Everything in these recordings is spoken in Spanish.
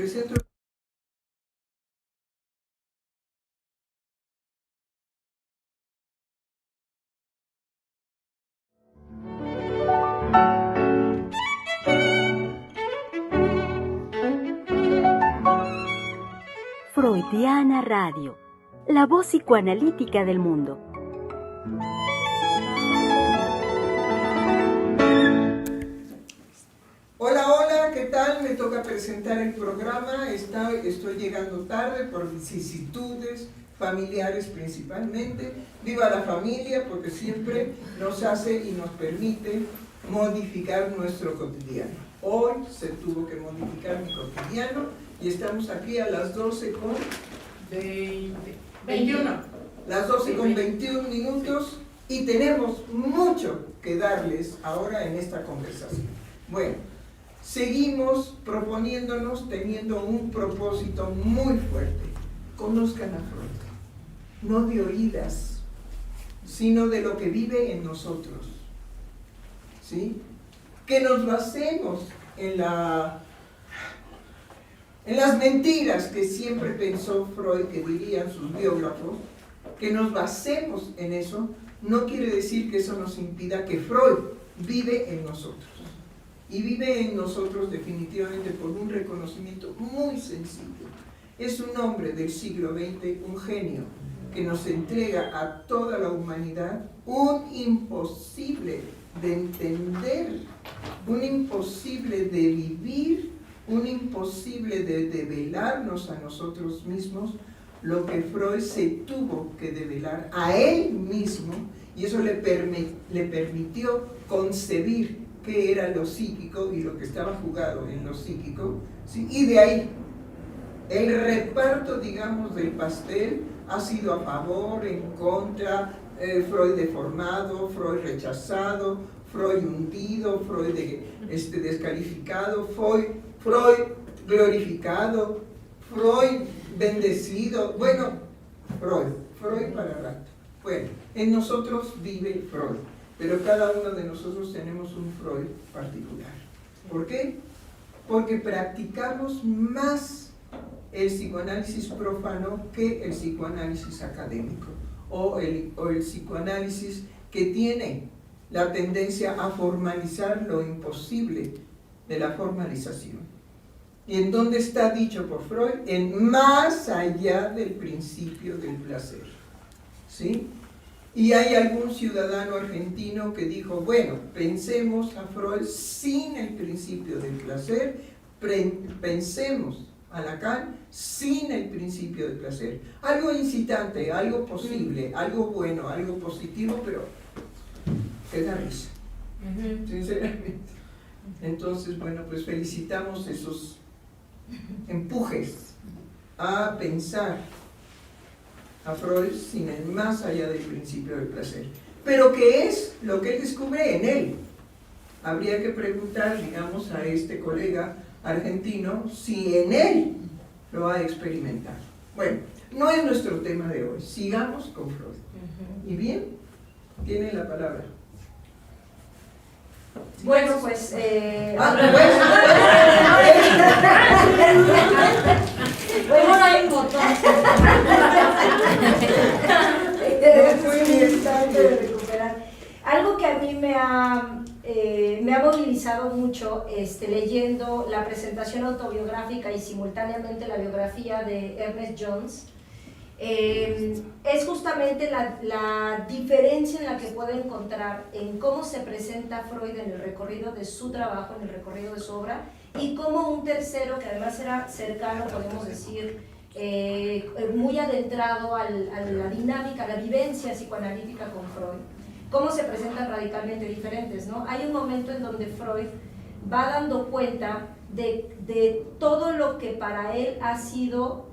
presento. Freudiana Radio, la voz psicoanalítica del mundo. Hola, hola, ¿qué tal? Me toca presentar el programa. Estoy llegando tarde por vicisitudes familiares principalmente. Viva la familia, porque siempre nos hace y nos permite modificar nuestro cotidiano. Hoy se tuvo que modificar mi cotidiano y estamos aquí a las 12 con 21. Las 12 con 21 minutos y tenemos mucho que darles ahora en esta conversación. Bueno, seguimos proponiéndonos, teniendo un propósito muy fuerte. Conozcan a Freud, no de oídas, sino de lo que vive en nosotros. ¿Sí? Que nos basemos en las mentiras que siempre pensó Freud, que dirían sus biógrafos, que nos basemos en eso, no quiere decir que eso nos impida que Freud vive en nosotros. Y vive en nosotros definitivamente por un reconocimiento muy sencillo. Es un hombre del siglo XX, un genio, que nos entrega a toda la humanidad un imposible de entender, un imposible de vivir, un imposible de develarnos a nosotros mismos, lo que Freud se tuvo que develar a él mismo, y eso le permitió concebir qué era lo psíquico y lo que estaba jugado en lo psíquico, ¿sí? Y de ahí, el reparto, digamos, del pastel ha sido a favor, en contra, Freud deformado, Freud rechazado, Freud hundido, Freud descalificado, Freud glorificado, Freud bendecido. Bueno, Freud para rato. Bueno, en nosotros vive Freud, pero cada uno de nosotros tenemos un Freud particular. ¿Por qué? Porque practicamos más el psicoanálisis profano que el psicoanálisis académico, o el psicoanálisis que tiene la tendencia a formalizar lo imposible de la formalización. ¿Y en dónde está dicho por Freud? En más allá del principio del placer. ¿Sí? Y hay algún ciudadano argentino que dijo, bueno, pensemos a Freud sin el principio del placer, pensemos a Lacan sin el principio del placer. Algo incitante, algo posible, algo bueno, algo positivo, pero que da risa, sinceramente. Entonces, bueno, pues felicitamos esos empujes a pensar a Freud sin el más allá del principio del placer. Pero ¿qué es lo que él descubre en él? Habría que preguntar, digamos, a este colega argentino si en él lo ha experimentado. Bueno, no es nuestro tema de hoy. Sigamos con Freud. ¿Y bien? Tiene la palabra. Bueno, pues... Bueno, no hay un botón. Muy bien, tanto de recuperar. Algo que a mí me ha movilizado mucho leyendo la presentación autobiográfica y simultáneamente la biografía de Ernest Jones, es justamente la diferencia en la que puedo encontrar en cómo se presenta Freud en el recorrido de su trabajo, en el recorrido de su obra, y cómo un tercero, que además era cercano, podemos decir, muy adentrado a la dinámica, a la vivencia psicoanalítica con Freud, cómo se presentan radicalmente diferentes, ¿no? Hay un momento en donde Freud va dando cuenta de todo lo que para él ha sido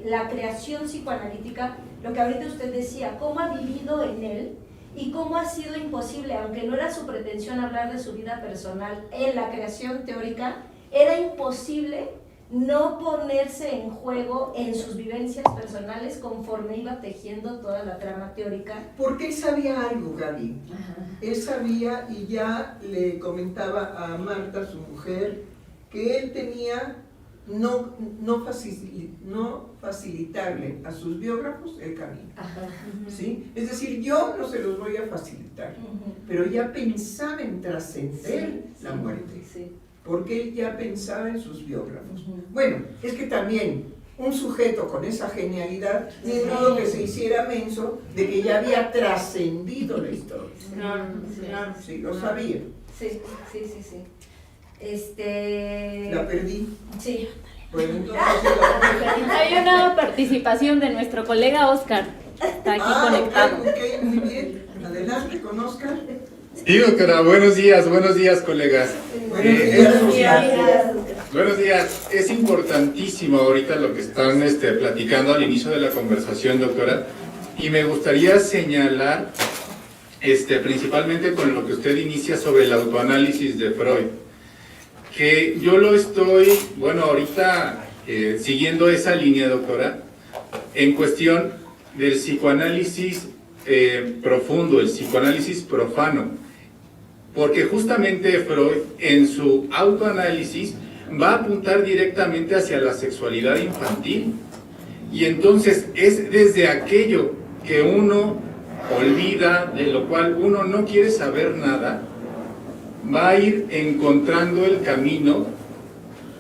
la creación psicoanalítica, lo que ahorita usted decía, cómo ha vivido en él y cómo ha sido imposible, aunque no era su pretensión hablar de su vida personal en la creación teórica, era imposible no ponerse en juego en sus vivencias personales conforme iba tejiendo toda la trama teórica. Porque él sabía algo, Gaby. Él sabía, y ya le comentaba a Marta, su mujer, que él tenía no facilitarle a sus biógrafos el camino. Ajá. ¿Sí? Es decir, yo no se los voy a facilitar, pero ya pensaba en trascender la muerte, Sí. porque él ya pensaba en sus biógrafos. Bueno, es que también un sujeto con esa genialidad, ni modo que se hiciera menso de que ya había trascendido la historia. Claro, claro. Sí, lo sabía. Sí. La perdí. Sí. Bueno, entonces la Hay una participación de nuestro colega Oscar. Está aquí conectado. Ok, muy bien. Adelante con Oscar. Sí, doctora, buenos días, colegas. Buenos días. Buenos días. Es importantísimo ahorita lo que están platicando al inicio de la conversación, doctora, y me gustaría señalar principalmente con lo que usted inicia sobre el autoanálisis de Freud, que yo lo estoy, ahorita siguiendo esa línea, doctora, en cuestión del psicoanálisis profundo, el psicoanálisis profano, porque justamente Freud en su autoanálisis va a apuntar directamente hacia la sexualidad infantil, y entonces es desde aquello que uno olvida, de lo cual uno no quiere saber nada, va a ir encontrando el camino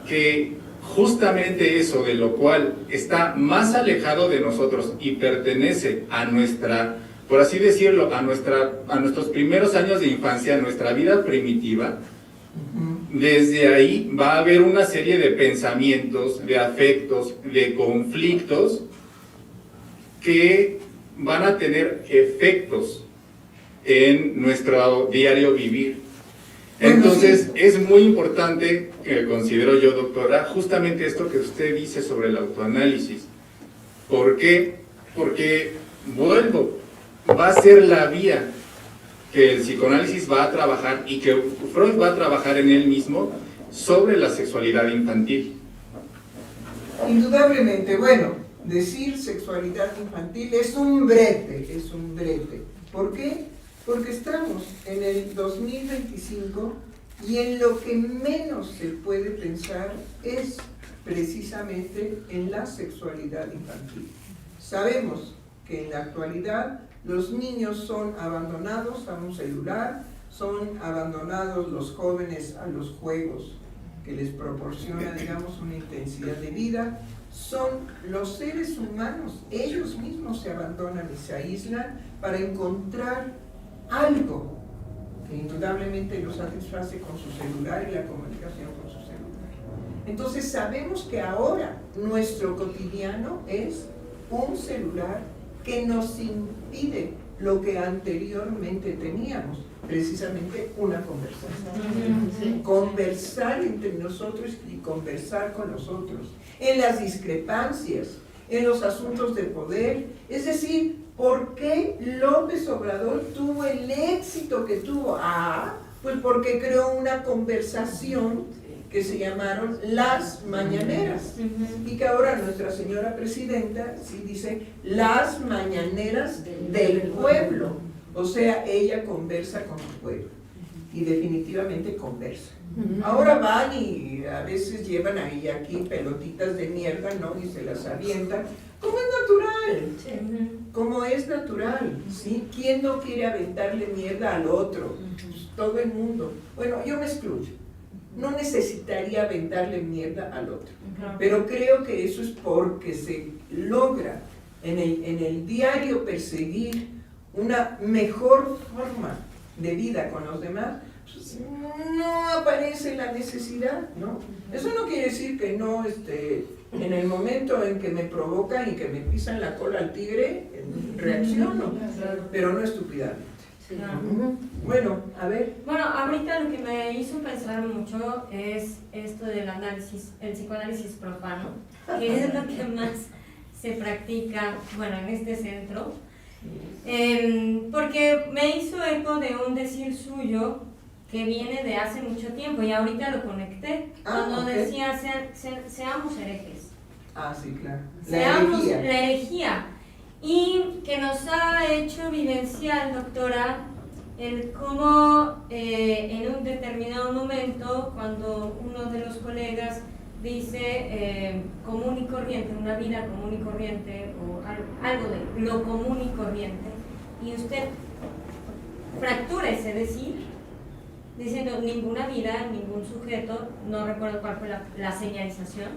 que justamente eso de lo cual está más alejado de nosotros y pertenece a nuestra, por así decirlo, a nuestros primeros años de infancia, a nuestra vida primitiva. Desde ahí va a haber una serie de pensamientos, de afectos, de conflictos que van a tener efectos en nuestro diario vivir. Entonces, es muy importante, considero yo, doctora, justamente esto que usted dice sobre el autoanálisis. ¿Por qué? Porque, va a ser la vía que el psicoanálisis va a trabajar y que Freud va a trabajar en él mismo sobre la sexualidad infantil. Indudablemente, decir sexualidad infantil es un brete. ¿Por qué? Porque estamos en el 2025 y en lo que menos se puede pensar es precisamente en la sexualidad infantil. Sabemos que en la actualidad los niños son abandonados a un celular, son abandonados los jóvenes a los juegos que les proporciona, una intensidad de vida. Son los seres humanos, ellos mismos se abandonan y se aíslan para encontrar algo que indudablemente los satisface con su celular y la comunicación con su celular. Entonces sabemos que ahora nuestro cotidiano es un celular que nos impide lo que anteriormente teníamos, precisamente una conversación. Conversar entre nosotros y conversar con los otros, en las discrepancias, en los asuntos de poder. Es decir, ¿por qué López Obrador tuvo el éxito que tuvo? Pues porque creó una conversación que se llamaron las mañaneras, y que ahora nuestra señora presidenta sí dice las mañaneras del pueblo. O sea, ella conversa con el pueblo, y definitivamente conversa. Ahora van y a veces llevan ahí aquí pelotitas de mierda, ¿no? Y se las avientan, como es natural, como es natural, ¿sí? ¿Quién no quiere aventarle mierda al otro? Pues todo el mundo. Bueno, yo me excluyo. No necesitaría aventarle mierda al otro, pero creo que eso es porque se logra en el diario perseguir una mejor forma de vida con los demás. Pues no aparece la necesidad, ¿no? Eso no quiere decir que no, en el momento en que me provocan y que me pisan la cola al tigre, reacciono, pero no estúpidamente. Bueno, a ver. Bueno, ahorita lo que me hizo pensar mucho es esto del análisis, el psicoanálisis profano, que es lo que más se practica, en este centro, porque me hizo eco de un decir suyo que viene de hace mucho tiempo y ahorita lo conecté, cuando decía seamos herejes. Sí, claro. Seamos la herejía. Y que nos ha hecho vivenciar, doctora, el cómo en un determinado momento, cuando uno de los colegas dice común y corriente, una vida común y corriente, o algo de lo común y corriente, y usted fractura ese decir, diciendo ninguna vida, ningún sujeto, no recuerdo cuál fue la señalización,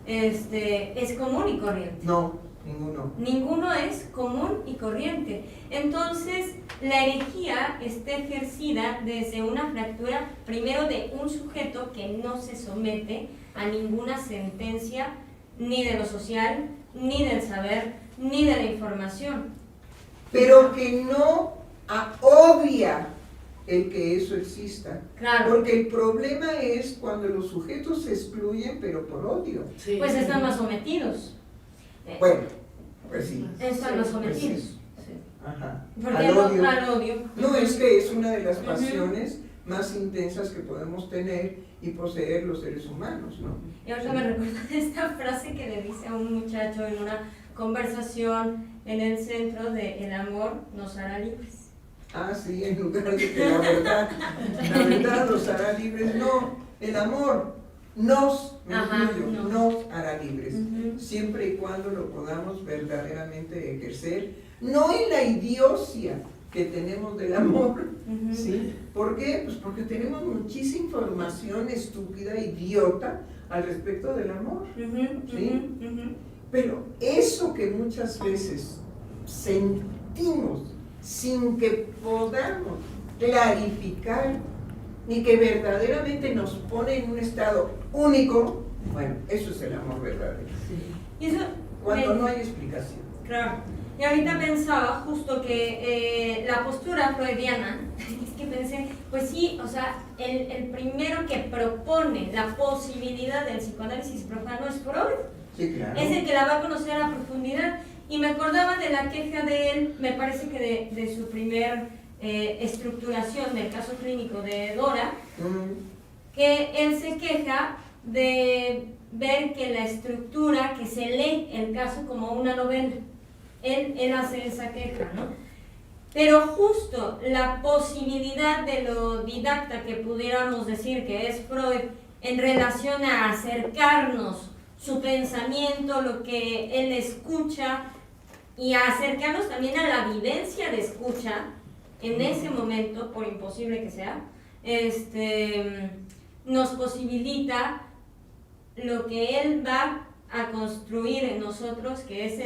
es común y corriente. No, ninguno. Ninguno es común y corriente. Entonces, la herejía está ejercida desde una fractura, primero de un sujeto que no se somete a ninguna sentencia, ni de lo social, ni del saber, ni de la información. Pero que no obvia el que eso exista. Claro. Porque el problema es cuando los sujetos se excluyen, pero por odio. Sí. Pues están más sometidos. Bueno, pues sí. Están más Pues sometidos. sí. Ajá. Porque Al odio. al odio. No, es que es una de las pasiones más intensas que podemos tener y poseer los seres humanos, ¿no? Y ahorita me recuerdo esta frase que le dice a un muchacho en una conversación en el centro de el amor nos hará libres. Ah, sí, en lugar de que la verdad nos hará libres. No, el amor nos hará libres. Siempre y cuando lo podamos verdaderamente ejercer, no en la idiocia que tenemos del amor, ¿sí? ¿Por qué? Pues porque tenemos muchísima información estúpida, idiota, al respecto del amor, ¿sí? Pero eso que muchas veces sentimos sin que podamos clarificar ni que verdaderamente nos pone en un estado único, bueno, eso es el amor verdadero. Y eso Cuando no hay explicación. Claro. Y ahorita pensaba justo que la postura freudiana, es que pensé, pues sí, o sea, el primero que propone la posibilidad del psicoanálisis profano es Freud. Sí, claro. Es el que la va a conocer a profundidad. Y me acordaba de la queja de él, me parece que de su primer estructuración del caso clínico de Dora, que él se queja de ver que la estructura, que se lee el caso como una novela. Él hace esa queja, ¿no? Pero justo la posibilidad de lo didacta que pudiéramos decir que es Freud en relación a acercarnos su pensamiento, lo que él escucha, y a acercarnos también a la vivencia de escucha en ese momento, por imposible que sea, nos posibilita lo que él va a construir en nosotros, que es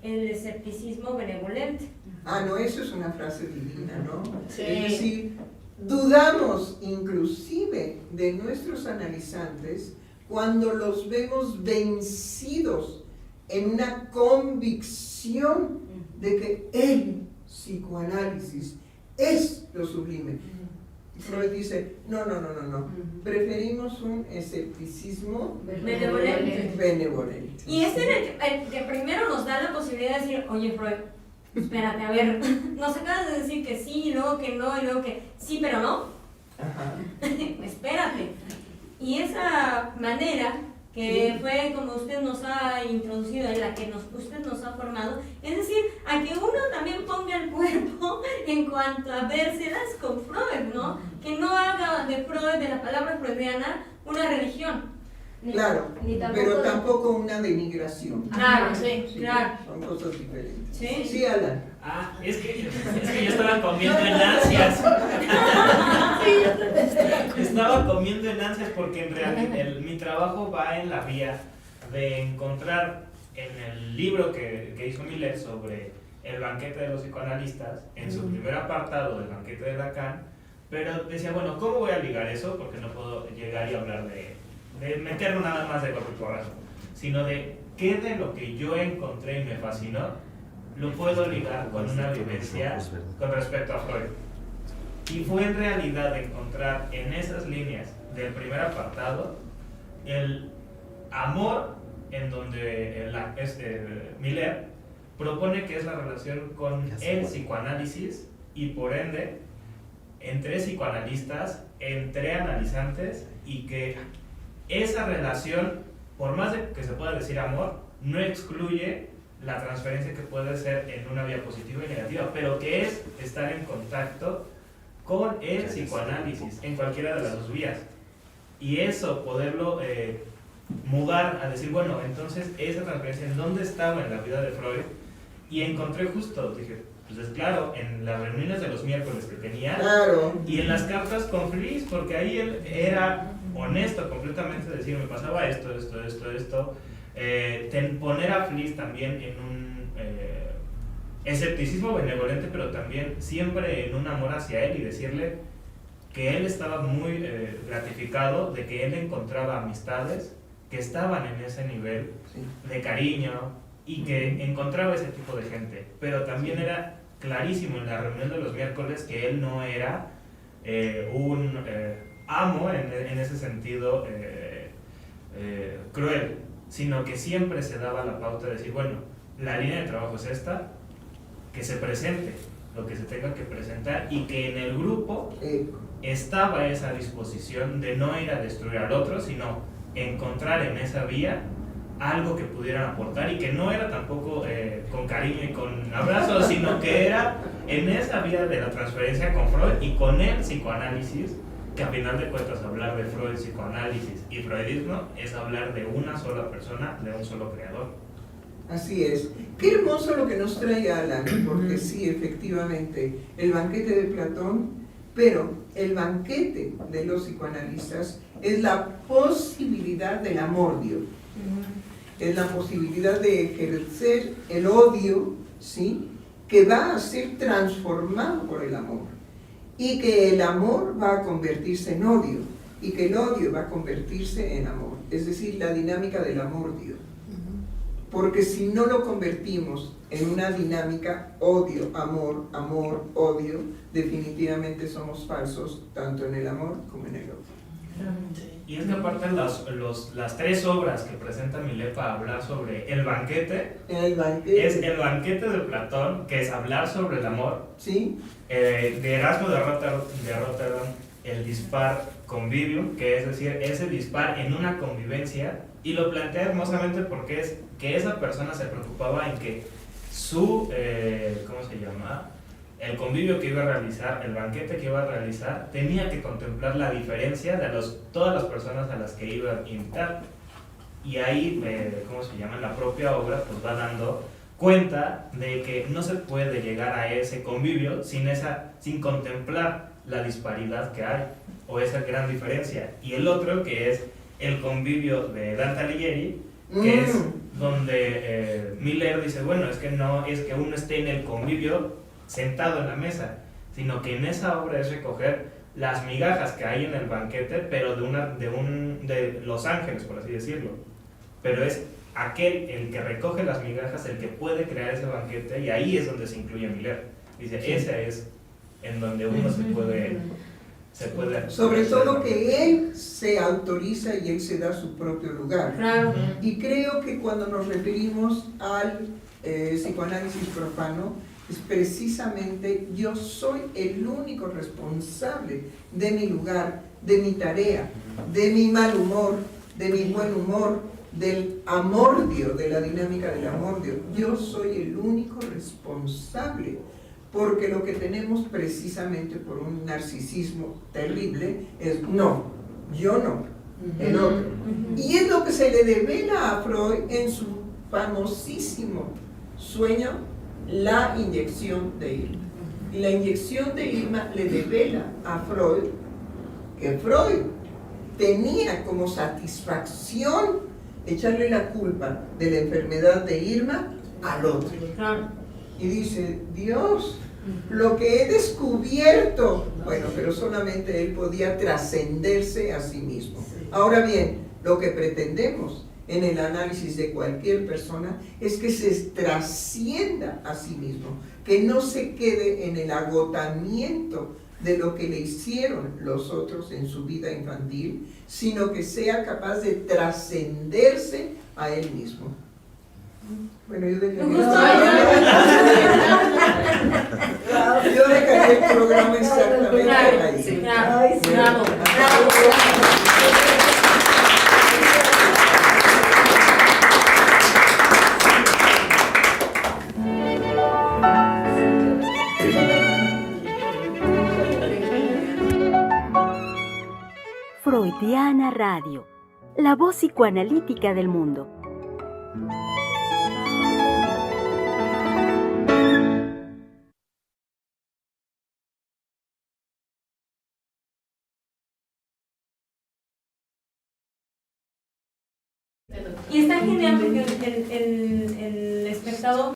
el escepticismo benevolente. Ah, no, eso es una frase divina, ¿no? Sí. Es decir, dudamos inclusive de nuestros analizantes cuando los vemos vencidos en una convicción de que el psicoanálisis es lo sublime. Y Freud dice, no, preferimos un escepticismo benevolente. Y es el que primero nos da la posibilidad de decir, oye Freud, espérate, a ver, nos acabas de decir que sí, y luego que no, y luego que sí, pero no. Ajá. Espérate. Y esa manera que fue como usted nos ha introducido, en la que usted nos ha formado, es decir, a que uno también ponga el cuerpo en cuanto a vérselas con Freud, ¿no? Que no haga de Freud, de la palabra freudiana, una religión. Claro, pero tampoco una denigración. Claro, sí, claro. Son cosas diferentes. Sí. Sí, Alan. Ah, es que yo estaba comiendo en ansias. Estaba comiendo en ansias porque en realidad mi trabajo va en la vía de encontrar en el libro que hizo Miller sobre el banquete de los psicoanalistas, en su primer apartado del banquete de Lacan, pero decía, bueno, ¿cómo voy a ligar eso? Porque no puedo llegar y hablar de meterlo nada más de golpe y porrazo, sino de qué de lo que yo encontré y me fascinó lo puedo ligar con una vivencia con respecto a Freud. Y fue en realidad encontrar en esas líneas del primer apartado el amor, en donde Miller propone que es la relación con el psicoanálisis y por ende entre psicoanalistas, entre analizantes, y que esa relación, por más de que se pueda decir amor, no excluye la transferencia que puede ser en una vía positiva y negativa, pero que es estar en contacto con el psicoanálisis en cualquiera de las dos vías. Y eso, poderlo mudar a decir, bueno, entonces esa transferencia, ¿en dónde estaba en la vida de Freud? Y encontré justo, dije, pues es claro, en las reuniones de los miércoles que tenía, Claro. y en las cartas con Fliss, porque ahí él era honesto completamente, decir, me pasaba esto, poner a Fliss también en un escepticismo benevolente, pero también siempre en un amor hacia él, y decirle que él estaba muy gratificado de que él encontraba amistades que estaban en ese nivel de cariño y que encontraba ese tipo de gente, pero también era clarísimo en la reunión de los miércoles que él no era un amo en ese sentido cruel, sino que siempre se daba la pauta de decir, bueno, la línea de trabajo es esta, que se presente lo que se tenga que presentar, y que en el grupo estaba esa disposición de no ir a destruir al otro, sino encontrar en esa vía algo que pudieran aportar, y que no era tampoco con cariño y con abrazos, sino que era en esa vía de la transferencia con Freud y con el psicoanálisis, que a final de cuentas hablar de Freud, psicoanálisis y freudismo es hablar de una sola persona, de un solo creador. Así es. Qué hermoso lo que nos trae Alan, porque sí, efectivamente, el banquete de Platón, pero el banquete de los psicoanalistas es la posibilidad del amor-dio. Es la posibilidad de ejercer el odio, ¿sí?, que va a ser transformado por el amor, y que el amor va a convertirse en odio, y que el odio va a convertirse en amor, es decir, la dinámica del amor-dio. Porque si no lo convertimos en una dinámica odio, amor, amor, odio, definitivamente somos falsos tanto en el amor como en el odio. Y es que aparte las tres obras que presenta Millet para hablar sobre el banquete, es el banquete de Platón, que es hablar sobre el amor, ¿sí?, de Erasmo de Rotterdam, el dispar convivium, que es decir, ese dispar en una convivencia, y lo plantea hermosamente porque es que esa persona se preocupaba en que su, ¿cómo se llama?, el convivio que iba a realizar, el banquete que iba a realizar, tenía que contemplar la diferencia de todas las personas a las que iba a invitar. Y ahí, ¿cómo se llama?, la propia obra pues va dando cuenta de que no se puede llegar a ese convivio sin contemplar la disparidad que hay, o esa gran diferencia. Y el otro, que es el convivio de Dante Alighieri, que es donde Miller dice, bueno, es que no es que uno esté en el convivio sentado en la mesa, sino que en esa obra es recoger las migajas que hay en el banquete, pero de los ángeles, por así decirlo. Pero es aquel el que recoge las migajas, el que puede crear ese banquete, y ahí es donde se incluye Miller. Dice, ese es en donde uno se puede sobre todo que él se autoriza y él se da su propio lugar. Claro. Y creo que cuando nos referimos al psicoanálisis profano, es precisamente yo soy el único responsable de mi lugar, de mi tarea, de mi mal humor, de mi buen humor, del amordio, de la dinámica del amordio. Yo soy el único responsable, porque lo que tenemos precisamente por un narcisismo terrible es no, yo no, el otro. Y es lo que se le devela a Freud en su famosísimo sueño, la inyección de Irma. Y la inyección de Irma le devela a Freud que Freud tenía como satisfacción echarle la culpa de la enfermedad de Irma al otro. Y dice, Dios, lo que he descubierto, bueno, pero solamente él podía trascenderse a sí mismo. Ahora bien, lo que pretendemos en el análisis de cualquier persona es que se trascienda a sí mismo, que no se quede en el agotamiento de lo que le hicieron los otros en su vida infantil, sino que sea capaz de trascenderse a él mismo. Bueno, yo dejaría el programa exactamente ahí. Bravo. Freudiana Radio, la voz psicoanalítica del mundo. Y está genial porque el espectador